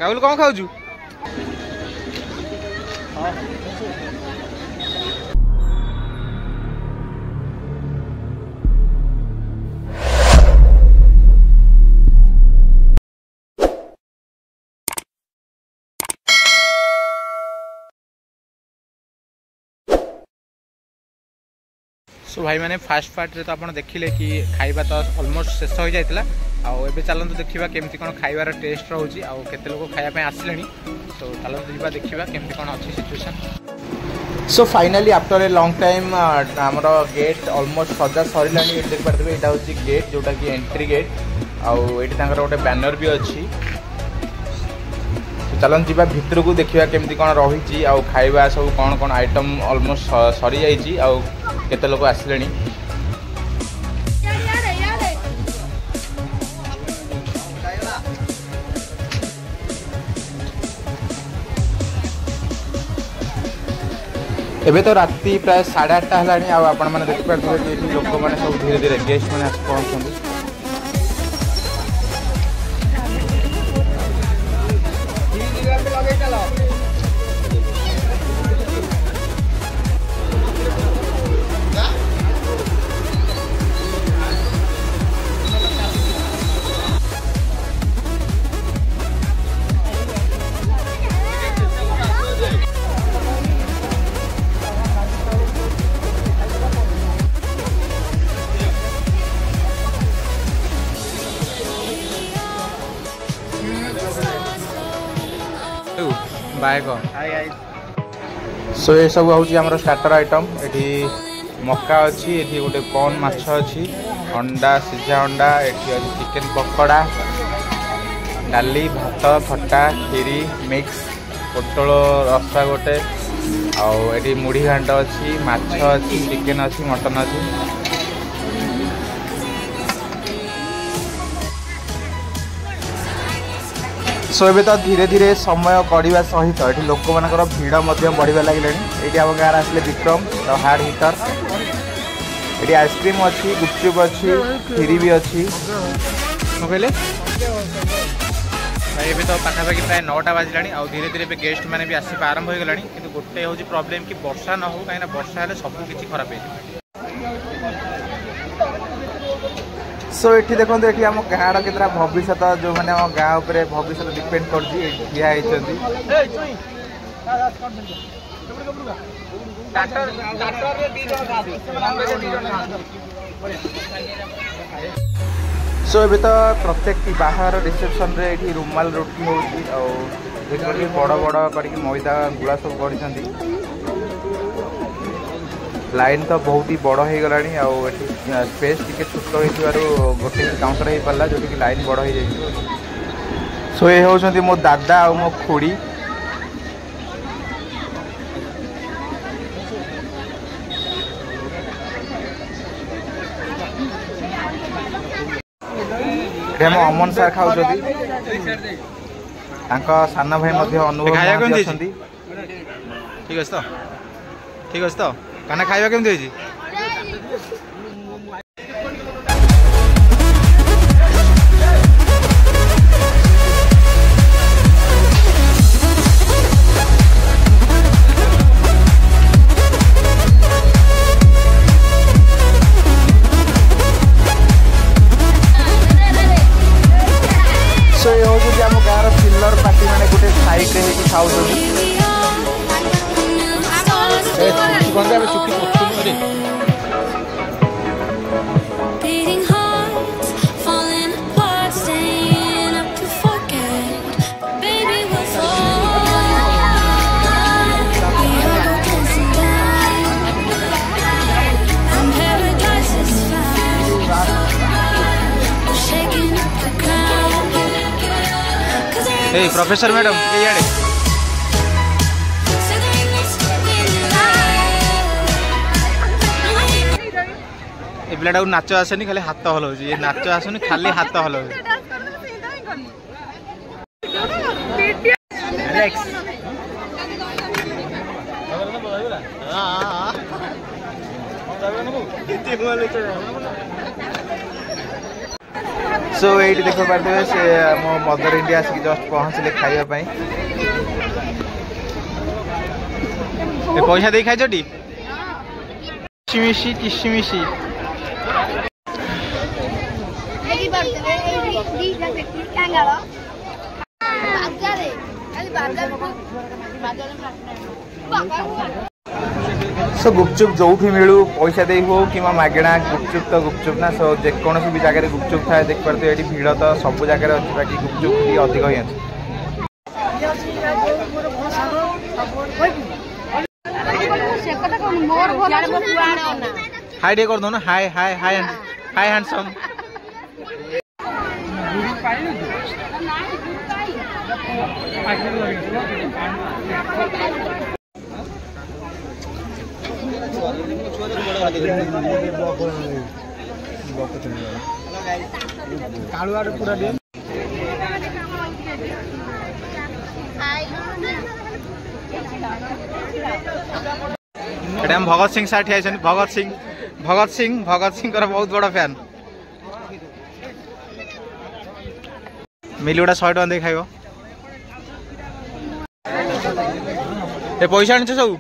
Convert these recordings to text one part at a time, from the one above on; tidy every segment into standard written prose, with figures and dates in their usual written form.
राहुल कौन खाऊ? सो भाई मैंने फास्ट पार्ट रे तो आपन देखिले कि खाइबा तो ऑलमोस्ट शेष हो जाइतला आउ एबे चलंतु देखिबा केमती कोन खाइबार टेस्ट रहउची आउ केते लोग खाइबा पे आसलेनी सो चलंतु जीबा देखिबा केमती कोन अछि situation. So finally after a long time हमरो गेट ऑलमोस्ट सजा सरिलानी एट देख पारबे एटा होची गेट जोटा कि एंट्री गेट आउ एटी तांकर गोटे बैनर भी अछि। चलंतु जीबा भितर को देखिबा केमती कोन रहिची आउ खाइबा सब कोन कोन आइटम ऑलमोस्ट सरी जाईची आउ केते लोग आसलेनी। एबे तो राति प्राय 8:30 हलानी आ आपण माने देख पारथि कि लोक माने सब धीरे धीरे गेस्ट माने आस पहुंचछन। बाय को हाय गाइस। सो ये सब होची हमर स्टार्टर आइटम एठी मक्का अछि एठी गोटे कॉर्न माछ अछि अंडा सिझा अंडा एठी अछि चिकन पकोड़ा डाली भात खट्टा खीरी मिक्स पोटल रसा गोटे आउ एठी मुढ़ी घांट अछि माछ अछि चिकन अछि मटन अछि। सो एबे तो धीरे धीरे समय गढ़ा सहित ये लोक मानकर भिड़ बढ़ा लगे। ये आम गाँव आसले विक्रम द हार्ड हिटर ये आइसक्रीम अच्छी गुपचुप अच्छी खीरी भी अच्छी कहले भाई एबे तो पाखापाखि प्राय 9टा बाजिलानी आ धीरे धीरे गेस्ट मैंने भी आसवा आरंभ हो गलानी किंतु गोटे हूँ प्रॉब्लम कि वर्षा न हो कहीं वर्षा हेल्ले सब किसी खराब है। सो ये देखो ये आम गाँव केतरा भविष्य जो मैंने आम गाँव पर भविष्य डिपेंड कर ठिया सो ये तो प्रत्येक बाहर रिसेप्शन रे ये रुमाल रोटी होती बड़ बड़ कर मैदा गुड़ा सब गढ़ी लाइन तो बहुत ही बड़ हो गला स्पेस टी छोट हो गोटे काउंटर हो पारा जो कि लाइन बड़ हो जाए। सो ये होती मो दादा आ मो खुड़ी अमन सार खाऊ सान भाई अनुभव ठीक अच्छे तो ठीक अच्छे तो खाना खाଇବା केमती होइछि सो ये हो जे हम गार सिल्वर पार्टी माने गुटे साइड रे हेकि खाउ प्रोफेसर मैडम ये पिलाटा नाच आसेनी खाली हाथ हल ये नाच आसुनी खाली हाथ हल सो ये देख पारे से मो मदर इंडिया आसिक जस्ट पहुँचले खावाई पैसा दे खाई किशमिशी किशमिशी सो गुपचुप जो मिलू पैसा दे हो कि मागेणा गुपचुप तो गुपचुप ना सो जेकोसी भी जगह गुपचुप थाए देख पारे ये भिड़ तो सब जगह अच्छी बाकी गुपचुप भी अधिक ही अच्छे हाई डे कर दो ना हाय हाय हाय हाय हैंडसम भगत सिंह साथी आई भगत सिंह बहुत बड़ा फैन मिली गोटा 100 टका दे खाइब ए पैसा आनी सब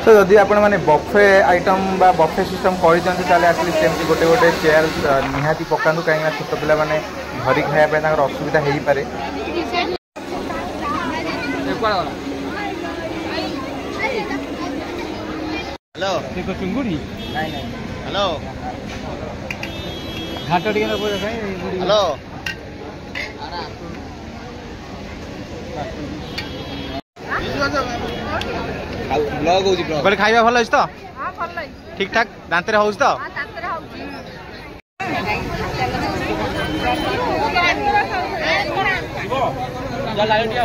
तो जदि आपण माने बफे आइटम बा बफे सिस्टम कर एटलिस्ट गोटे गोटे चेयर निहाती पकातु कहीं छोट पिला माने धरी खाया असुविधा हो पारे हेलो चुंगुड़ी हेलो घाट हेलो ब्लॉग खाଇବା ଭଲ ଅଛି ତ हां ଭଲ ଅଛି ठीक ठाक दांत रे होउछ ତ हां दांत रे होउछ जा लाइट आ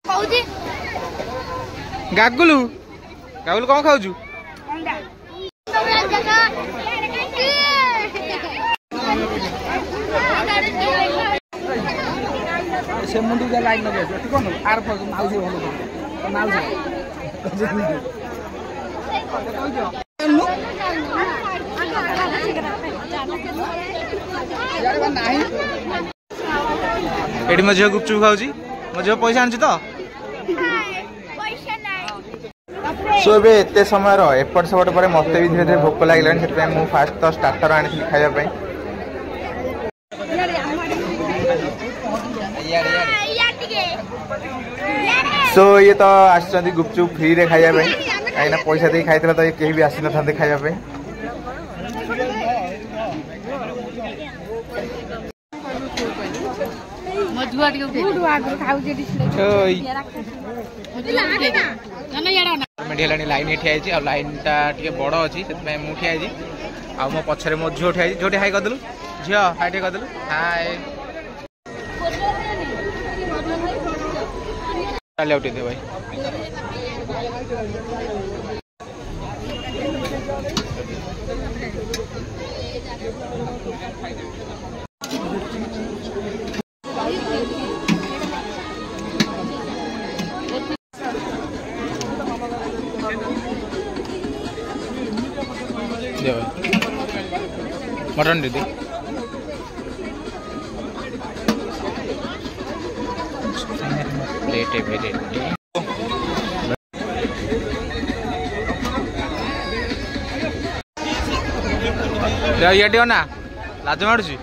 खाउजी गागुलू गागुलू कोन खाउजु अंडा से मुंडी का लाइन लगे ठीक है आर माउसी भलो माउसी एडी म झियो गुपचुप खाउजी म झियो पैसा आनछि तो सो एबे एते समय रो एपट सेपट पर मते भी धीरे धीरे भोक लागलानी सेते मु फास्ट तो स्टार्टर आनी खाଇବା ପାଇଁ सो ये तो आसचंदी गुपचुप फ्री रे खाଇବା ପାଇଁ काइना पैसा दे खाइतला तो केही भी आसी न थांदे खाଇବା ପାଇଁ मधुआ टिके गुड आगर खाउ जे डिस्प्ले मेडिहलानी लाइन एठी आइछि आ लाइन ता टिके बडो अछि सेत में मु ठिया आइछि आ मो पछरे मो झियो ठिया झोटी हाई करदलु झियो हाई टे करदलु हाय चल उठे दे भाई दे भाई मटन दे दे प्लेट ये ना लाज मारूची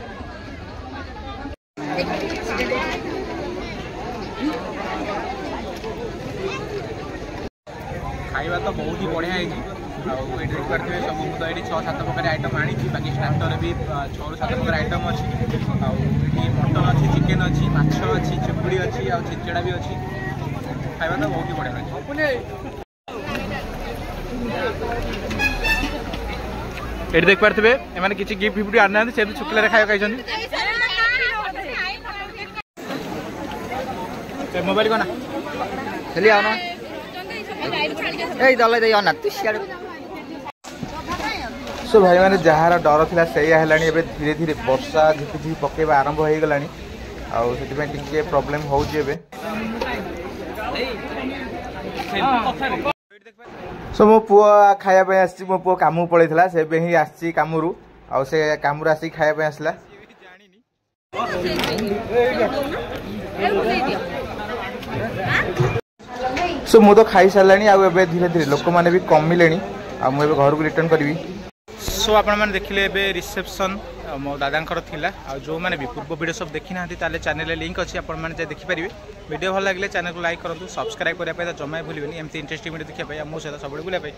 खाଇବା तो बहुत ही बढ़िया है देखिए सब तो ये 6-7 प्रकार आइटम आनी बाकी स्टार्टर भी 6-7 प्रकार आइटम अच्छी मटन अच्छी चिकेन अच्छी माछ अच्छी चिकुड़ी अच्छी आ छिंचड़ा भी अच्छी खाଇବା तो बहुत ही बढ़िया ये देख पारे एम किसी गिफ्ट फिफ्ट आना से शुक्ला खाया खाई मोबाइल कौन चलिए आओ ना सो भाई मैंने जार डर था से धीरे धीरे वर्षा झिपी पकेबा आरंभ हो गलानी आउ से प्रोब्लेम हो सो मो पुआ खाया आसी मो पुआ काम पड़ेगा से ही आसी कम आम आसिक खाया आसला सो मु तो खाई सारा धीरे धीरे लोक मैंने भी कमिले मुझे घर को रिटर्न करी। सो आपण मैंने देखिले एबे रिसेप्शन मो दादा थिला जो मैंने भी पूर्व वीडियो सब देखी ना चैनल लिंक अच्छी आपण मैंने देखिपारे। वीडियो भल लगे चैनल को लाइक करूँ सब्सक्राइब करने जमा भूलें एमती इंटरेस्टिंग वीडियो देखा मो सहित सब बुलाई।